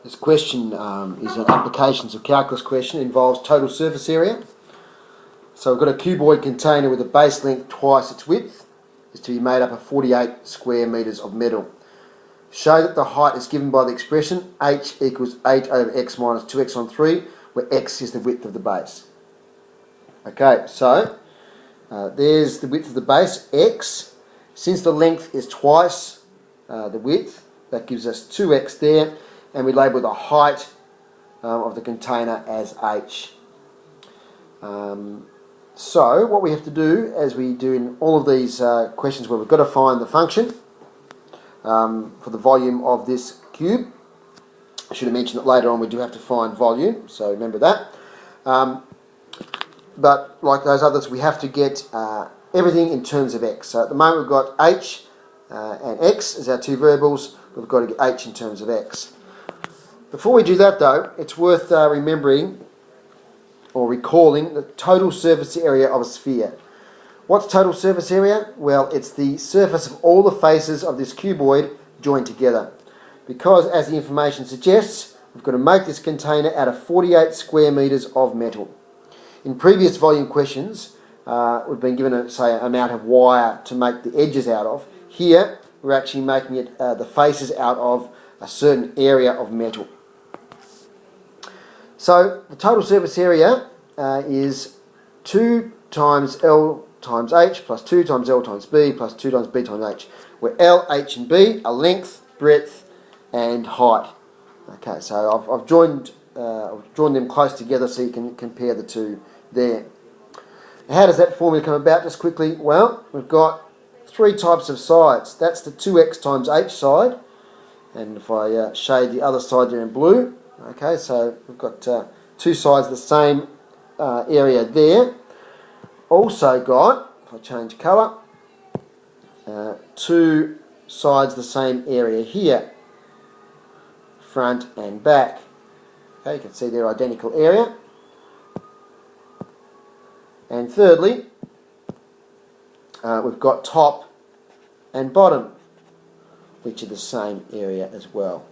This question is an applications of calculus question. It involves total surface area. So we've got a cuboid container with a base length twice its width. Is to be made up of 48 square metres of metal. Show that the height is given by the expression h equals 8 over x minus 2x on 3, where x is the width of the base. Okay, so there's the width of the base, x. Since the length is twice the width, that gives us 2x there, and we label the height of the container as h. So what we have to do, as we do in all of these questions where we've got to find the function for the volume of this cube. I should have mentioned that later on we do have to find volume, so remember that. But like those others, we have to get everything in terms of x. So at the moment we've got h and x as our two variables. We've got to get h in terms of x. Before we do that though, it's worth remembering or recalling the total surface area of a sphere. What's total surface area? Well, it's the surface of all the faces of this cuboid joined together. Because, as the information suggests, we've got to make this container out of 48 square metres of metal. In previous volume questions, we've been given, an amount of wire to make the edges out of. Here, we're actually making it the faces out of a certain area of metal. So the total surface area is 2 times L times H plus 2 times L times B plus 2 times B times H, where L, H and B are length, breadth and height. Okay, so I've drawn them close together so you can compare the two there. How does that formula come about? Just quickly, well, we've got 3 types of sides. That's the 2x times H side, and if I shade the other side there in blue, okay, so we've got 2 sides of the same area there. Also got, if I change colour, 2 sides the same area here, front and back. Okay, you can see they're identical area. And thirdly, we've got top and bottom, which are the same area as well.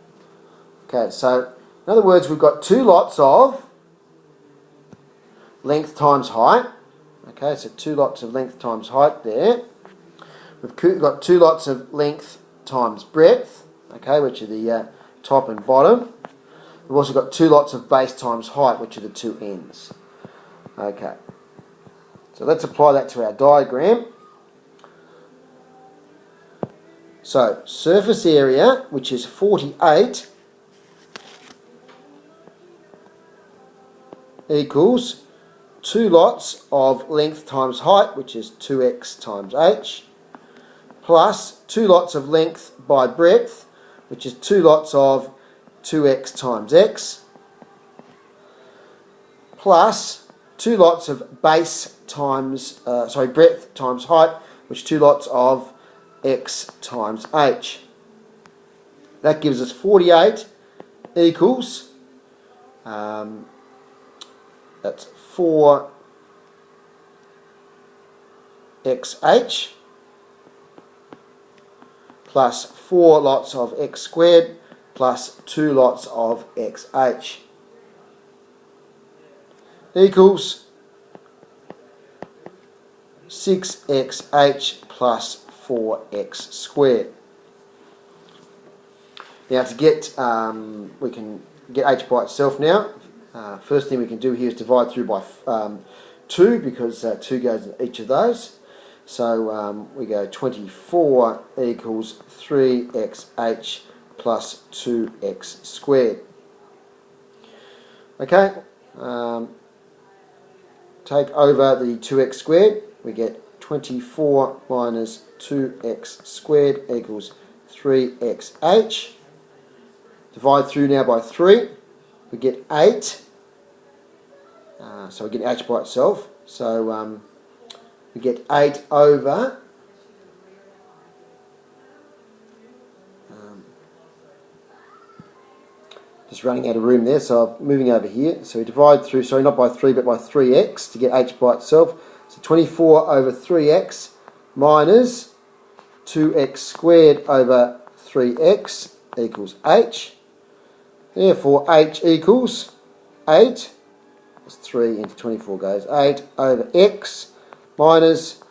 Okay, so in other words, we've got 2 lots of length times height. Okay, so 2 lots of length times height there. We've got 2 lots of length times breadth, okay, which are the top and bottom. We've also got 2 lots of base times height, which are the 2 ends. Okay, so let's apply that to our diagram. So surface area, which is 48, equals 2 lots of length times height, which is 2x times h, plus 2 lots of length by breadth, which is 2 lots of 2x times x, plus 2 lots of base times, breadth times height, which is 2 lots of x times h. That gives us 48 equals, that's 4xh plus 4 lots of x squared plus 2 lots of xh equals 6xh plus 4x squared. Now to get, we can get h by itself now. First thing we can do here is divide through by 2, because 2 goes in each of those. So we go 24 equals 3xh plus 2x squared. Okay, take over the 2x squared, we get 24 minus 2x squared equals 3xh. Divide through now by 3, we get 8. So we get h by itself. So we get 8 over just running out of room there, so I'm moving over here. So we divide through, sorry, not by 3 but by 3x to get h by itself. So 24 over 3x minus 2x squared over 3x equals h. Therefore, h equals 8, that's 3 into 24 goes, 8 over x minus,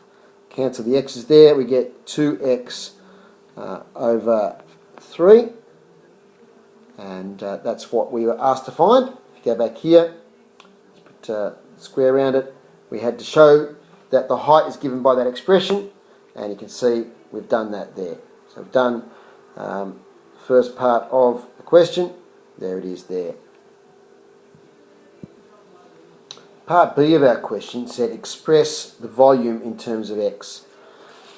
cancel the x's there, we get 2x over 3, and that's what we were asked to find. If you go back here, put a square around it, we had to show that the height is given by that expression, and you can see we've done that there. So we've done the first part of the question, there it is there. Part B of our question said express the volume in terms of x.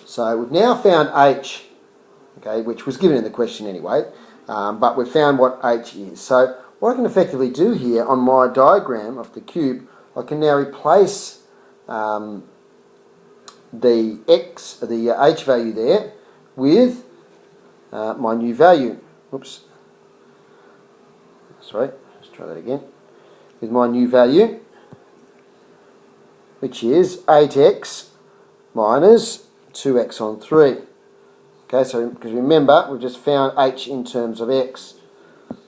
So we've now found h, okay, which was given in the question anyway, but we've found what h is. So what I can effectively do here on my diagram of the cube, I can now replace the h value there with my new value. Oops. Sorry, let's try that again. With my new value, which is 8x minus 2x on 3. Okay, so because remember, we've just found h in terms of x.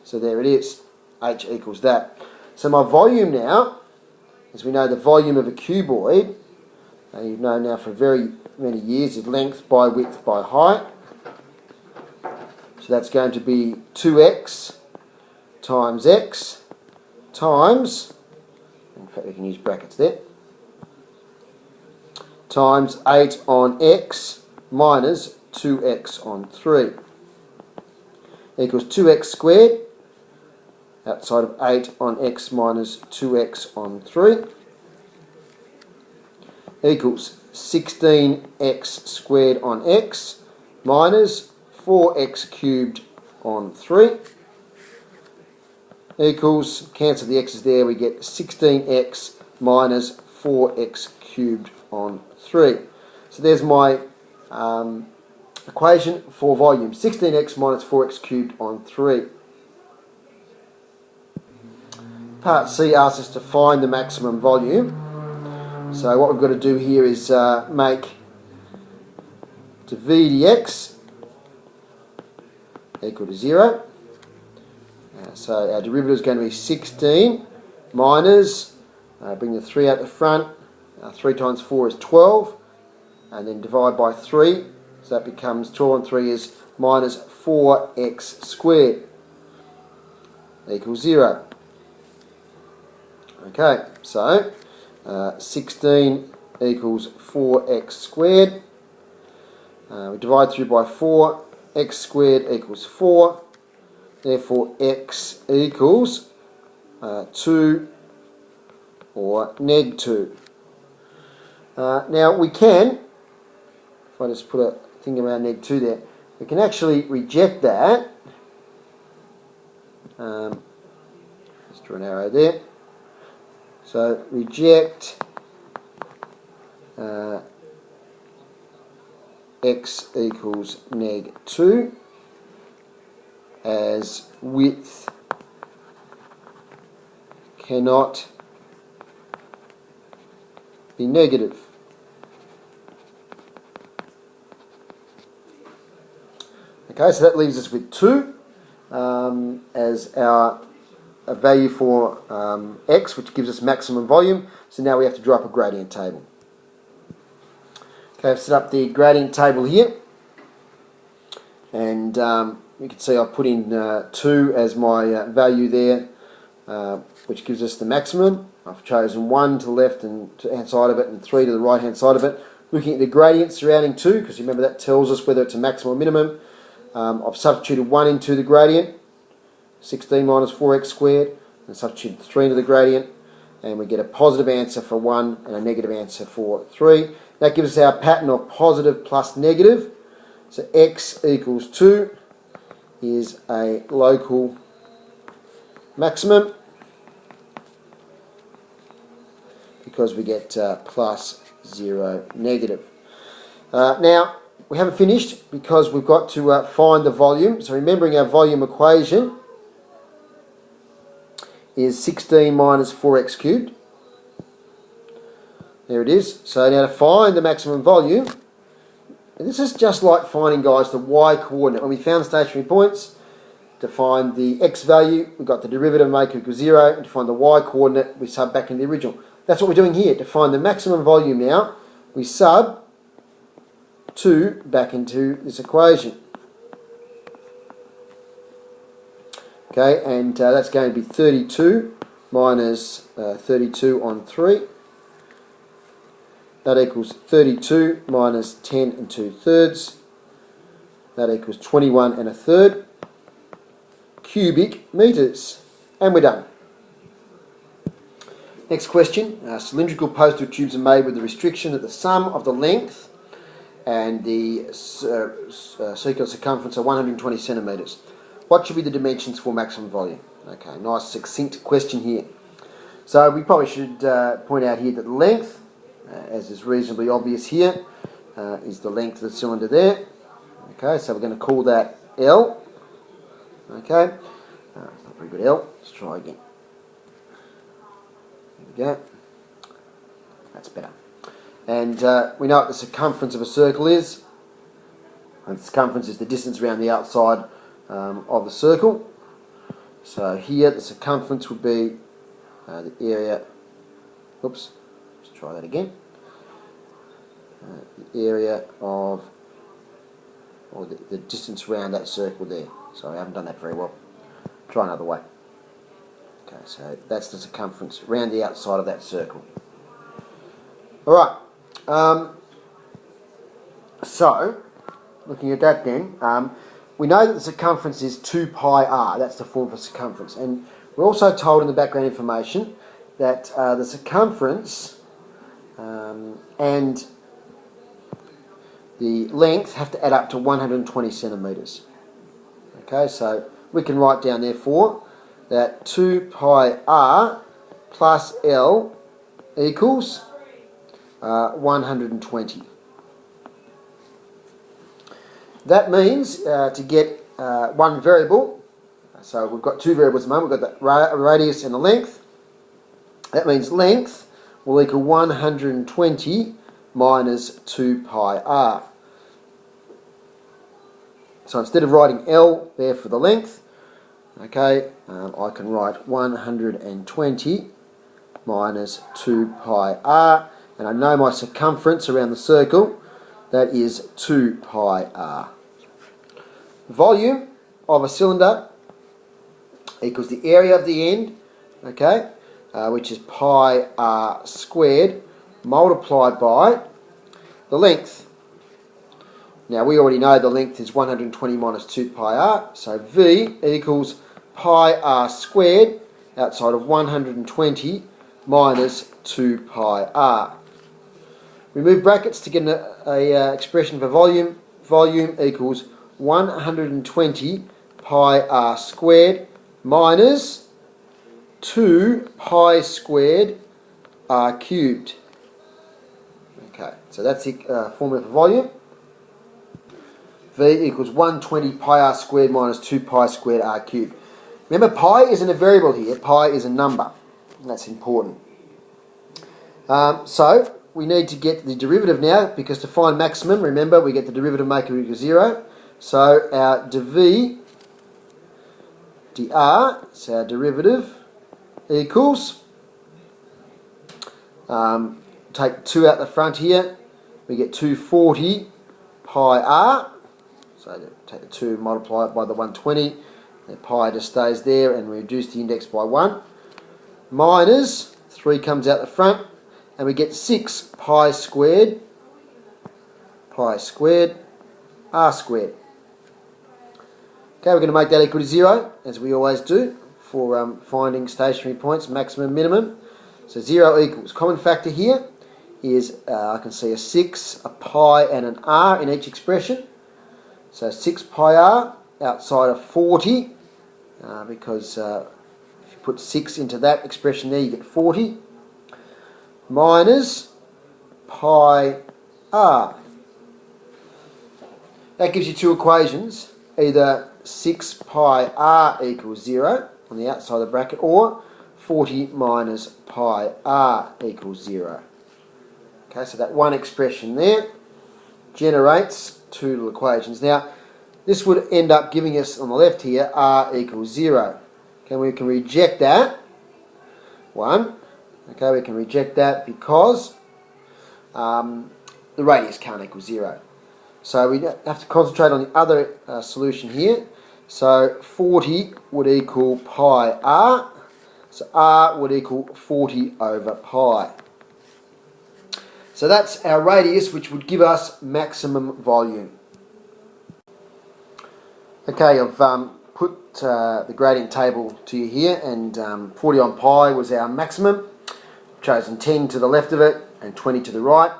So there it is, h equals that. So my volume now, as we know the volume of a cuboid, you've known now for very many years, is length by width by height. So that's going to be 2x times x times, in fact we can use brackets there, times 8 on x minus 2x on 3 equals 2x squared outside of 8 on x minus 2x on 3 equals 16x squared on x minus 4x cubed on 3 equals, cancel the x's there, we get 16x minus 4x cubed on 3. So there's my equation for volume, 16x minus 4x cubed on 3. Part C asks us to find the maximum volume. So what we've got to do here is make to v dx equal to 0. So our derivative is going to be 16 minus, bring the 3 out the front, 3 times 4 is 12, and then divide by 3, so that becomes 12 and 3 is minus 4x squared equals 0. Okay, so 16 equals 4x squared. We divide through by 4, x squared equals 4. Therefore, x equals 2 or neg 2. Now, we can, if I just put a thing around neg 2 there, we can actually reject that. Let's draw an arrow there. So, reject x equals neg 2 as width cannot be negative. Okay, so that leaves us with 2 as our value for x, which gives us maximum volume. So now we have to draw up a gradient table. Okay, I've set up the gradient table here, and you can see I've put in 2 as my value there, which gives us the maximum. I've chosen 1 to the left and to hand side of it, and 3 to the right hand side of it. Looking at the gradient surrounding 2, because remember that tells us whether it's a maximum or minimum. I've substituted 1 into the gradient, 16 minus 4x squared, and substituted 3 into the gradient, and we get a positive answer for 1 and a negative answer for 3. That gives us our pattern of positive plus negative. So x equals 2 is a local maximum because we get plus 0 negative. Now, we haven't finished because we've got to find the volume. So remembering our volume equation is 16 minus 4x cubed. There it is. So now to find the maximum volume, and this is just like finding, guys, the y coordinate. When we found stationary points, To find the x value, we've got the derivative make equals 0, and to find the y coordinate, we sub back into the original. That's what we're doing here. To find the maximum volume now, we sub 2 back into this equation. Okay, and that's going to be 32 minus 32 on 3. That equals 32 minus 10 and 2/3. That equals 21 and 1/3 cubic metres. And we're done. Next question. Cylindrical postal tubes are made with the restriction that the sum of the length and the circular circumference are 120 centimetres. What should be the dimensions for maximum volume? Okay, nice succinct question here. So we probably should point out here that the length, as is reasonably obvious here, is the length of the cylinder there. Okay, so we're going to call that L. Okay, it's not very good L. Let's try again. There we go. That's better. And we know what the circumference of a circle is. And the circumference is the distance around the outside of the circle. So here the circumference would be the area. Oops. Let's try that again. The area of, or the distance around that circle there. Sorry, I haven't done that very well. Try another way. Okay, so that's the circumference around the outside of that circle. Alright, so looking at that then, we know that the circumference is 2 pi r, that's the form for circumference, and we're also told in the background information that the circumference and the length have to add up to 120 centimetres. Okay, so we can write down therefore that 2 pi r plus L equals 120. That means to get one variable, so we've got two variables at the moment, we've got the radius and the length. That means length will equal 120 minus 2 pi r. So instead of writing L there for the length, okay, I can write 120 minus 2 pi r, and I know my circumference around the circle, that is 2 pi r. Volume of a cylinder equals the area of the end, okay, which is pi r squared, multiplied by the length. Now we already know the length is 120 minus 2 pi r, so V equals pi r squared outside of 120 minus 2 pi r. Remove brackets to get an expression for volume. Volume equals 120 pi r squared minus 2 pi squared r cubed. Okay, so that's the formula for volume. V equals 120 pi r squared minus 2 pi squared r cubed. Remember, pi isn't a variable here. Pi is a number. That's important. So we need to get the derivative now, because to find maximum, remember, we get the derivative make it equal 0. So our dv dr, so our derivative equals, take 2 out the front here, we get 240 pi r, so take the 2 and multiply it by the 120, the pi just stays there and we reduce the index by 1, minus 3 comes out the front, and we get 6 pi squared r squared. Okay, we're going to make that equal to 0, as we always do, for finding stationary points, maximum, minimum. So 0 equals, common factor here is, I can see a 6, a pi and an r in each expression. So 6 pi r outside of 40, because if you put 6 into that expression there, you get 40, minus pi r. That gives you two equations, either 6 pi r equals 0 on the outside of the bracket, or 40 minus pi r equals 0. Okay, so that one expression there generates two little equations. Now, this would end up giving us on the left here r equals 0. Okay, we can reject that. 1. Okay, we can reject that because the radius can't equal 0. So we have to concentrate on the other solution here. So 40 would equal pi r. So r would equal 40 over pi. So that's our radius, which would give us maximum volume. Okay, I've put the gradient table to you here, and 40 on pi was our maximum. I've chosen 10 to the left of it and 20 to the right.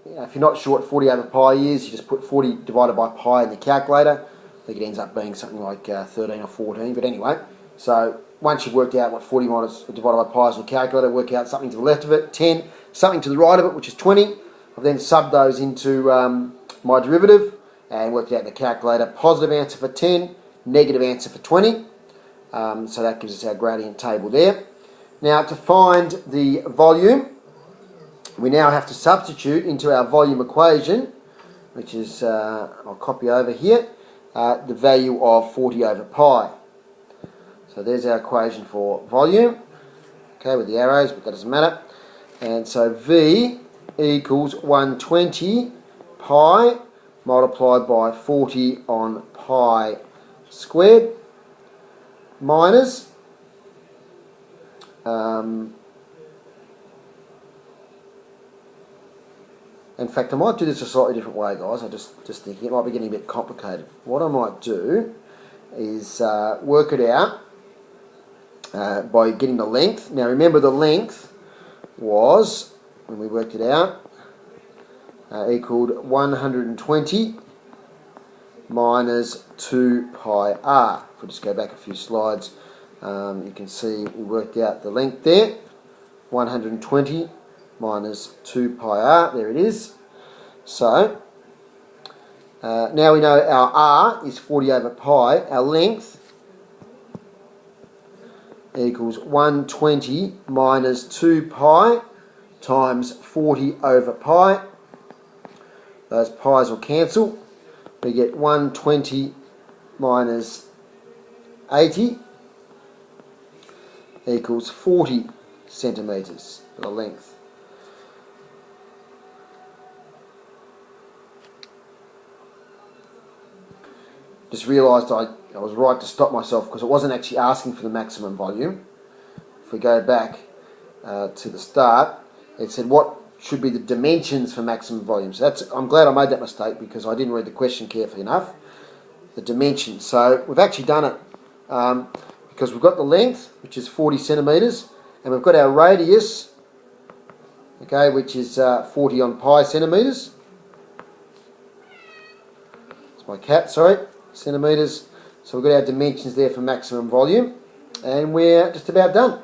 If you're not sure what 40 over pi is, you just put 40 divided by pi in the calculator. I think it ends up being something like 13 or 14, but anyway. So once you've worked out what 40 divided by pi is in your calculator, work out something to the left of it, 10, something to the right of it, which is 20. I've then subbed those into my derivative and worked out in the calculator positive answer for 10, negative answer for 20. So that gives us our gradient table there. Now to find the volume, we now have to substitute into our volume equation, which is, I'll copy over here, the value of 40 over pi. So there's our equation for volume, okay, with the arrows, but that doesn't matter. And so V equals 120 pi multiplied by 40 on pi squared minus in fact, I might do this a slightly different way, guys. I'm just thinking it might be getting a bit complicated. What I might do is work it out by getting the length. Now remember, the length was, when we worked it out, equaled 120 minus 2 pi r. If we just go back a few slides, you can see we worked out the length there. 120 minus 2 pi r, there it is. So, now we know our r is 40 over pi. Our length equals 120 minus 2 pi times 40 over pi. Those pi's will cancel. We get 120 minus 80 equals 40 centimetres for the length. Just realised I was right to stop myself because it wasn't actually asking for the maximum volume. If we go back to the start, it said what should be the dimensions for maximum volume. So I'm glad I made that mistake because I didn't read the question carefully enough. The dimensions. So we've actually done it because we've got the length, which is 40 centimetres, and we've got our radius, okay, which is 40 on pi centimetres. It's my cat, sorry. Centimetres. So we've got our dimensions there for maximum volume, and we're just about done.